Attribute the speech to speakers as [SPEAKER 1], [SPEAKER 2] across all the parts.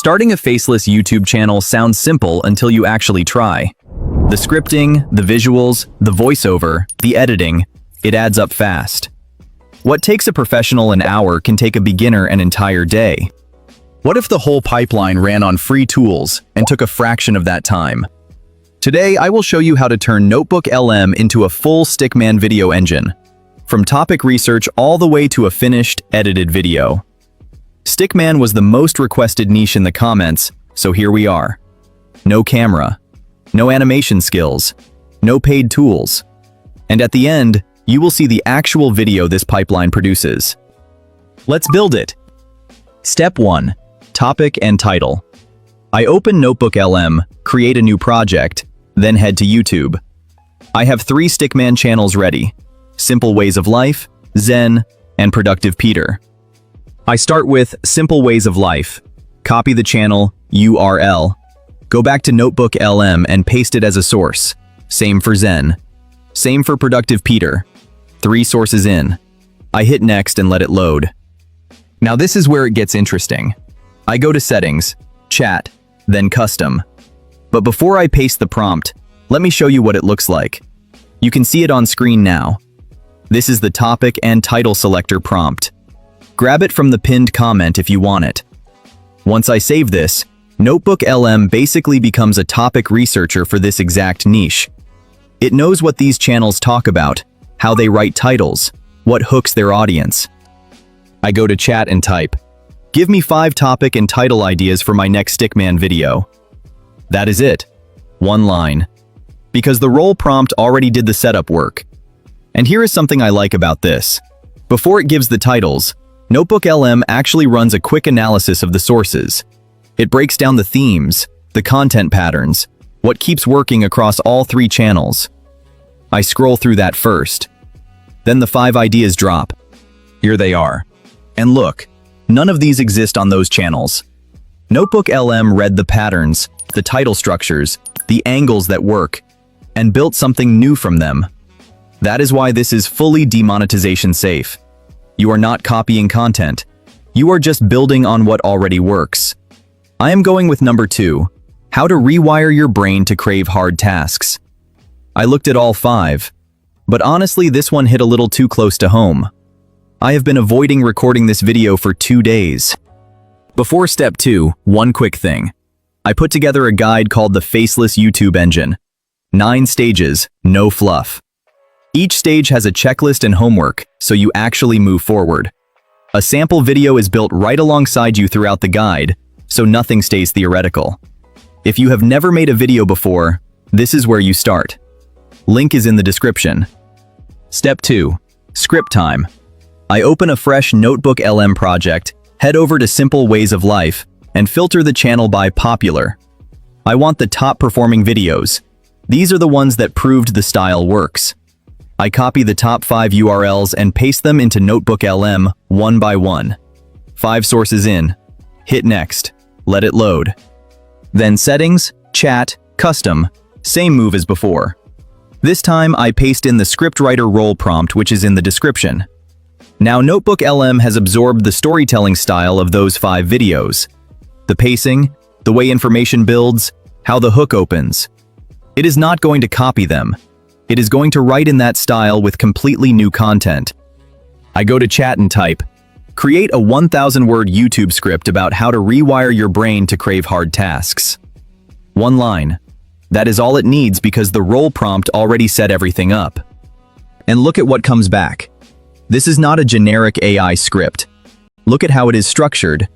[SPEAKER 1] Starting a faceless YouTube channel sounds simple until you actually try. The scripting, the visuals, the voiceover, the editing, it adds up fast. What takes a professional an hour can take a beginner an entire day. What if the whole pipeline ran on free tools and took a fraction of that time? Today, I will show you how to turn Notebook LM into a full stickman video engine, from topic research all the way to a finished, edited video. Stickman was the most requested niche in the comments, so here we are. No camera, no animation skills, no paid tools. And at the end, you will see the actual video this pipeline produces. Let's build it. Step 1. Topic and title. I open Notebook LM, create a new project, then head to YouTube. I have 3 Stickman channels ready: Simple Ways of Life, Zen, and Productive Peter. I start with Simple Ways of Life, copy the channel URL, go back to Notebook LM and paste it as a source. Same for Zen. Same for Productive Peter. 3 sources in. I hit next and let it load. Now this is where it gets interesting. I go to Settings, Chat, then Custom. But before I paste the prompt, let me show you what it looks like. You can see it on screen now. This is the topic and title selector prompt. Grab it from the pinned comment if you want it. Once I save this, Notebook LM basically becomes a topic researcher for this exact niche. It knows what these channels talk about, how they write titles, what hooks their audience. I go to chat and type, "Give me 5 topic and title ideas for my next Stickman video." That is it. 1 line. Because the role prompt already did the setup work. And here is something I like about this. Before it gives the titles, Notebook LM actually runs a quick analysis of the sources. It breaks down the themes, the content patterns, what keeps working across all 3 channels. I scroll through that first. Then the 5 ideas drop. Here they are. And look, none of these exist on those channels. Notebook LM read the patterns, the title structures, the angles that work, and built something new from them. That is why this is fully demonetization safe. You are not copying content. You are just building on what already works. I am going with number 2, how to rewire your brain to crave hard tasks. I looked at all 5, but honestly this one hit a little too close to home. I have been avoiding recording this video for 2 days. Before step 2, one quick thing. I put together a guide called the Faceless YouTube Engine. 9 stages, no fluff. Each stage has a checklist and homework, so you actually move forward. A sample video is built right alongside you throughout the guide, so nothing stays theoretical. If you have never made a video before, this is where you start. Link is in the description. Step 2. Script time. I open a fresh Notebook LM project, head over to Simple Ways of Life, and filter the channel by popular. I want the top performing videos. These are the ones that proved the style works. I copy the top 5 URLs and paste them into Notebook LM one by one. 5 sources in. Hit next. Let it load. Then Settings, Chat, Custom. Same move as before. This time I paste in the scriptwriter role prompt which is in the description. Now Notebook LM has absorbed the storytelling style of those 5 videos. The pacing, the way information builds, how the hook opens. It is not going to copy them. It is going to write in that style with completely new content. I go to chat and type, "Create a 1,000-word YouTube script about how to rewire your brain to crave hard tasks." 1 line. That is all it needs because the role prompt already set everything up. And look at what comes back. This is not a generic AI script. Look at how it is structured.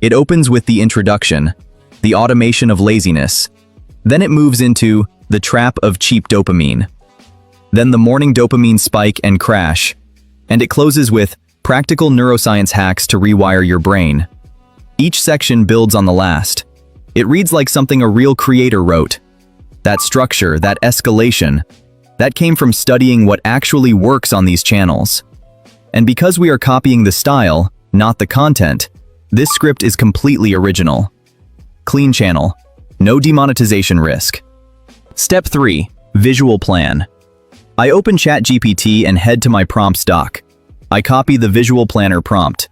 [SPEAKER 1] It opens with the introduction, the automation of laziness. Then it moves into the trap of cheap dopamine. Then the morning dopamine spike and crash. And it closes with practical neuroscience hacks to rewire your brain. Each section builds on the last. It reads like something a real creator wrote. That structure, that escalation, that came from studying what actually works on these channels. And because we are copying the style, not the content, this script is completely original. Clean channel. No demonetization risk. Step 3. Visual plan. I open ChatGPT and head to my prompts doc. I copy the visual planner prompt.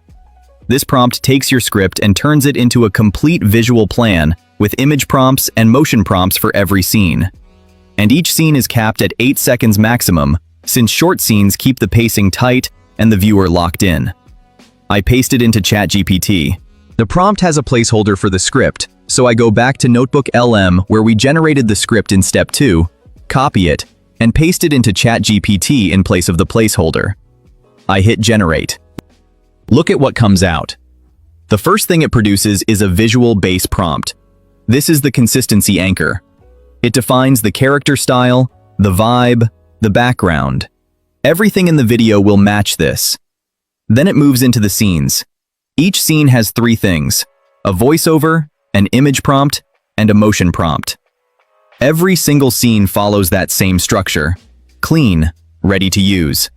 [SPEAKER 1] This prompt takes your script and turns it into a complete visual plan with image prompts and motion prompts for every scene. And each scene is capped at 8 seconds maximum, since short scenes keep the pacing tight and the viewer locked in. I paste it into ChatGPT. The prompt has a placeholder for the script, so I go back to Notebook LM where we generated the script in step 2, copy it, and paste it into ChatGPT in place of the placeholder. I hit generate. Look at what comes out. The first thing it produces is a visual base prompt. This is the consistency anchor. It defines the character style, the vibe, the background. Everything in the video will match this. Then it moves into the scenes. Each scene has 3 things: a voiceover, an image prompt, and a motion prompt. Every single scene follows that same structure. Clean, ready to use.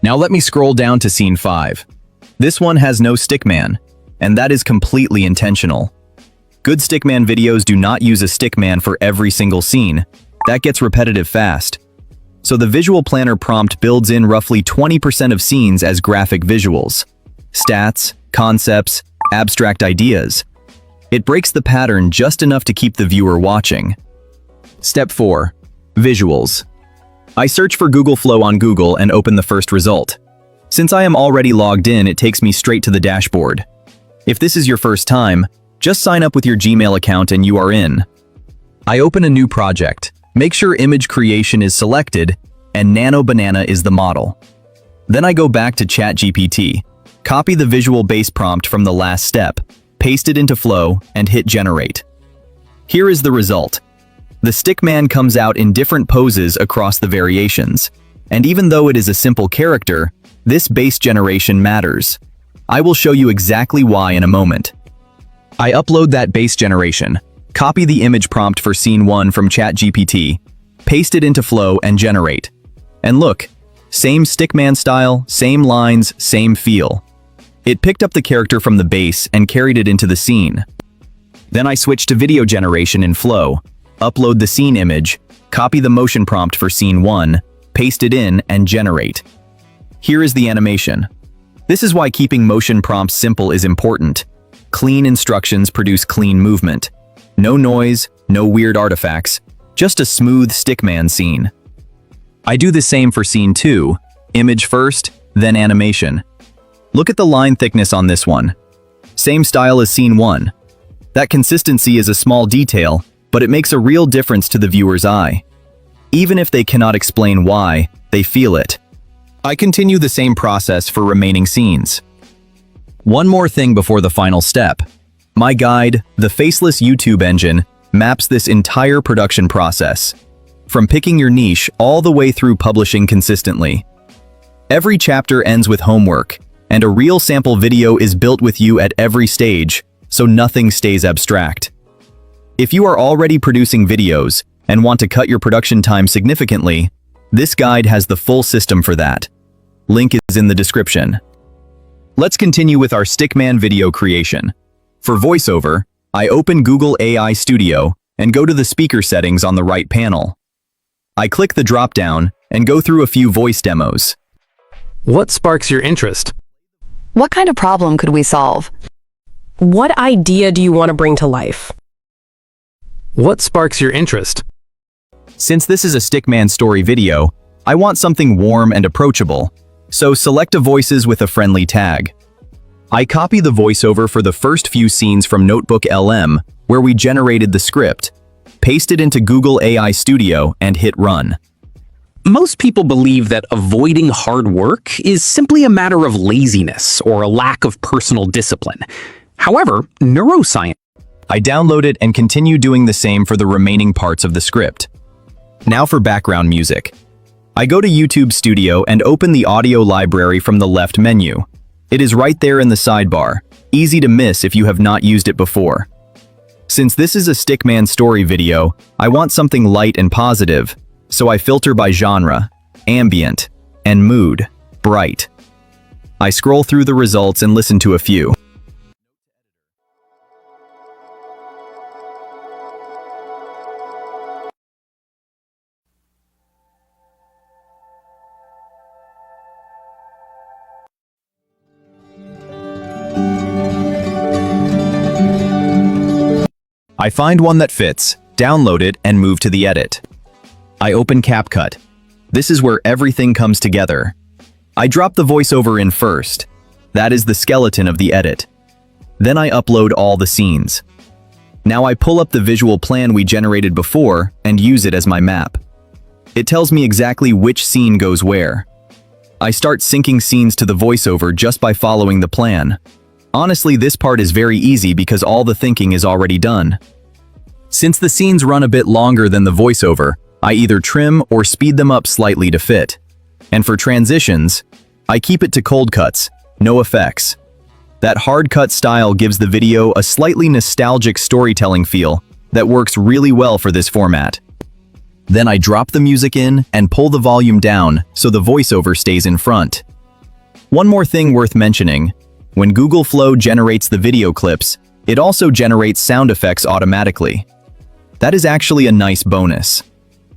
[SPEAKER 1] Now let me scroll down to scene 5. This one has no stickman, and that is completely intentional. Good stickman videos do not use a stickman for every single scene. That gets repetitive fast. So the visual planner prompt builds in roughly 20% of scenes as graphic visuals. Stats, concepts, abstract ideas. It breaks the pattern just enough to keep the viewer watching. Step 4. Visuals. I search for Google Flow on Google and open the first result. Since I am already logged in, it takes me straight to the dashboard. If this is your first time, just sign up with your Gmail account and you are in. I open a new project, make sure image creation is selected, and Nano Banana is the model. Then I go back to ChatGPT, copy the visual base prompt from the last step, paste it into Flow, and hit generate. Here is the result. The stickman comes out in different poses across the variations, and even though it is a simple character, this base generation matters. I will show you exactly why in a moment. I upload that base generation, copy the image prompt for scene 1 from ChatGPT, paste it into Flow and generate. And look, same stickman style, same lines, same feel. It picked up the character from the base and carried it into the scene. Then I switch to video generation in Flow, upload the scene image, copy the motion prompt for scene 1, paste it in, and generate. Here is the animation. This is why keeping motion prompts simple is important. Clean instructions produce clean movement. No noise, no weird artifacts, just a smooth stickman scene. I do the same for scene 2, image first, then animation. Look at the line thickness on this one. Same style as scene 1. That consistency is a small detail, but it makes a real difference to the viewer's eye. Even if they cannot explain why, they feel it. I continue the same process for remaining scenes. One more thing before the final step. My guide, the Faceless YouTube engine, maps this entire production process, from picking your niche all the way through publishing consistently. Every chapter ends with homework, and a real sample video is built with you at every stage, so nothing stays abstract. If you are already producing videos and want to cut your production time significantly, this guide has the full system for that. Link is in the description. Let's continue with our stickman video creation. For voiceover, I open Google AI Studio and go to the speaker settings on the right panel. I click the drop-down and go through a few voice demos.
[SPEAKER 2] What sparks your interest?
[SPEAKER 3] What kind of problem could we solve?
[SPEAKER 4] What idea do you want to bring to life?
[SPEAKER 2] What sparks your interest?
[SPEAKER 1] Since this is a stickman story video, I want something warm and approachable, so select a voices with a friendly tag. I copy the voiceover for the first few scenes from Notebook LM, where we generated the script, paste it into Google AI Studio, and hit run.
[SPEAKER 5] Most people believe that avoiding hard work is simply a matter of laziness or a lack of personal discipline. However, neuroscience.
[SPEAKER 1] I download it and continue doing the same for the remaining parts of the script. Now for background music. I go to YouTube Studio and open the audio library from the left menu. It is right there in the sidebar, easy to miss if you have not used it before. Since this is a stickman story video, I want something light and positive, so I filter by genre, ambient, and mood, bright. I scroll through the results and listen to a few. I find one that fits, download it, and move to the edit. I open CapCut. This is where everything comes together. I drop the voiceover in first. That is the skeleton of the edit. Then I upload all the scenes. Now I pull up the visual plan we generated before and use it as my map. It tells me exactly which scene goes where. I start syncing scenes to the voiceover just by following the plan. Honestly, this part is very easy because all the thinking is already done. Since the scenes run a bit longer than the voiceover, I either trim or speed them up slightly to fit. And for transitions, I keep it to cold cuts, no effects. That hard cut style gives the video a slightly nostalgic storytelling feel that works really well for this format. Then I drop the music in and pull the volume down so the voiceover stays in front. One more thing worth mentioning, when Google Flow generates the video clips, it also generates sound effects automatically. That is actually a nice bonus.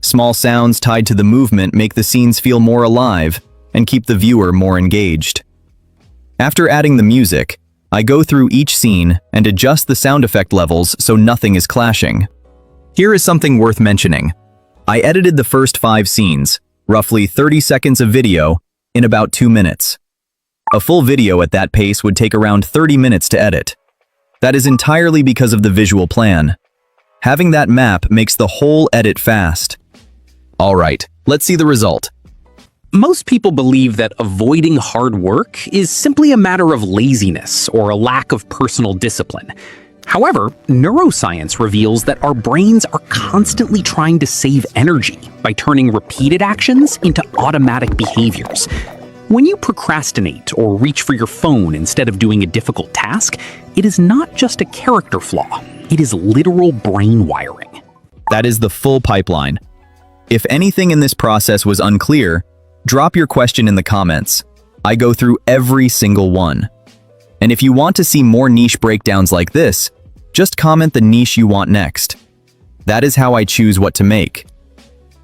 [SPEAKER 1] Small sounds tied to the movement make the scenes feel more alive and keep the viewer more engaged. After adding the music, I go through each scene and adjust the sound effect levels so nothing is clashing. Here is something worth mentioning. I edited the first 5 scenes, roughly 30 seconds of video, in about 2 minutes. A full video at that pace would take around 30 minutes to edit. That is entirely because of the visual plan. Having that map makes the whole edit fast. Alright, let's see the result.
[SPEAKER 5] Most people believe that avoiding hard work is simply a matter of laziness or a lack of personal discipline. However, neuroscience reveals that our brains are constantly trying to save energy by turning repeated actions into automatic behaviors. When you procrastinate or reach for your phone instead of doing a difficult task, it is not just a character flaw, it is literal brain wiring.
[SPEAKER 1] That is the full pipeline. If anything in this process was unclear, drop your question in the comments. I go through every single one. And if you want to see more niche breakdowns like this, just comment the niche you want next. That is how I choose what to make.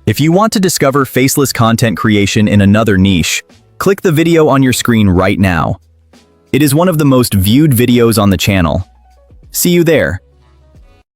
[SPEAKER 1] If you want to discover faceless content creation in another niche, click the video on your screen right now. It is one of the most viewed videos on the channel. See you there.